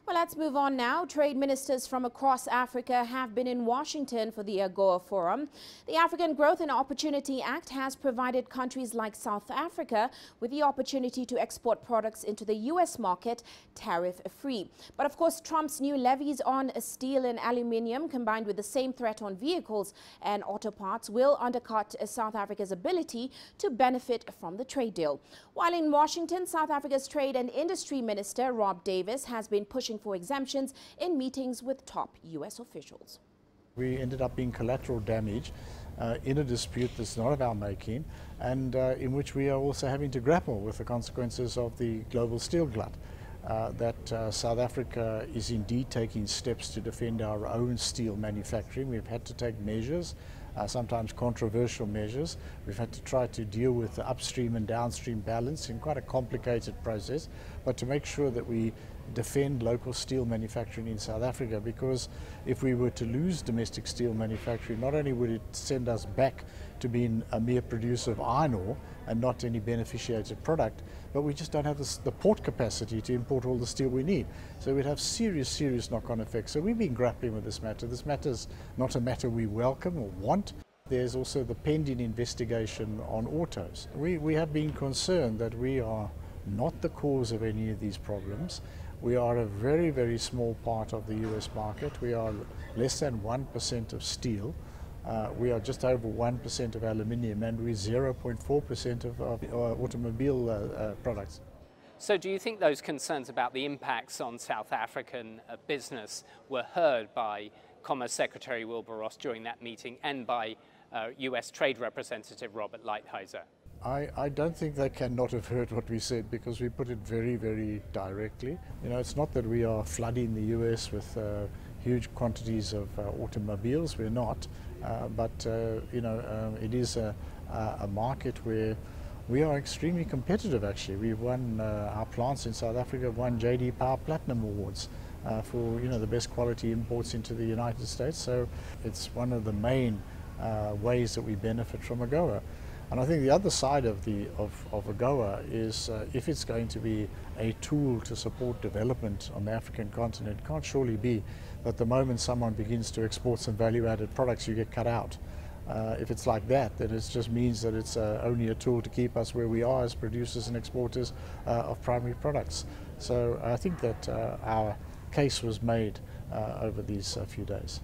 Well, let's move on now. Trade ministers from across Africa have been in Washington for the AGOA Forum. The African Growth and Opportunity Act has provided countries like South Africa with the opportunity to export products into the U.S. market tariff-free. But of course, Trump's new levies on steel and aluminium, combined with the same threat on vehicles and auto parts, will undercut South Africa's ability to benefit from the trade deal. While in Washington, South Africa's Trade and Industry Minister Davies has been pushing for exemptions in meetings with top U.S. officials. We ended up being collateral damage in a dispute that's not of our making, and in which we are also having to grapple with the consequences of the global steel glut. South Africa is indeed taking steps to defend our own steel manufacturing. We've had to take measures, sometimes controversial measures. We've had to try to deal with the upstream and downstream balance in quite a complicated process, but to make sure that we defend local steel manufacturing in South Africa, because if we were to lose domestic steel manufacturing, not only would it send us back to being a mere producer of iron ore and not any beneficiated product, but we just don't have the port capacity to import all the steel we need. So we'd have serious knock-on effects. So we've been grappling with this matter. This matter's not a matter we welcome or want. There's also the pending investigation on autos. We have been concerned that we are not the cause of any of these problems. We are a very small part of the US market. We are less than 1% of steel. We are just over 1% of aluminium, and we're 0.4% of automobile products. So do you think those concerns about the impacts on South African business were heard by Commerce Secretary Wilbur Ross during that meeting and by US Trade Representative Robert Lighthizer? I don't think they cannot have heard what we said, because we put it very directly. You know, it's not that we are flooding the US with huge quantities of automobiles. We're not, but it is a market where we are extremely competitive. Actually, we've won our plants in South Africa have won JD Power Platinum Awards for the best quality imports into the United States. So it's one of the main ways that we benefit from AGOA. And I think the other side of AGOA is if it's going to be a tool to support development on the African continent, it can't surely be that the moment someone begins to export some value-added products, you get cut out. If it's like that, then it just means that it's only a tool to keep us where we are as producers and exporters of primary products. So I think that our case was made over these few days.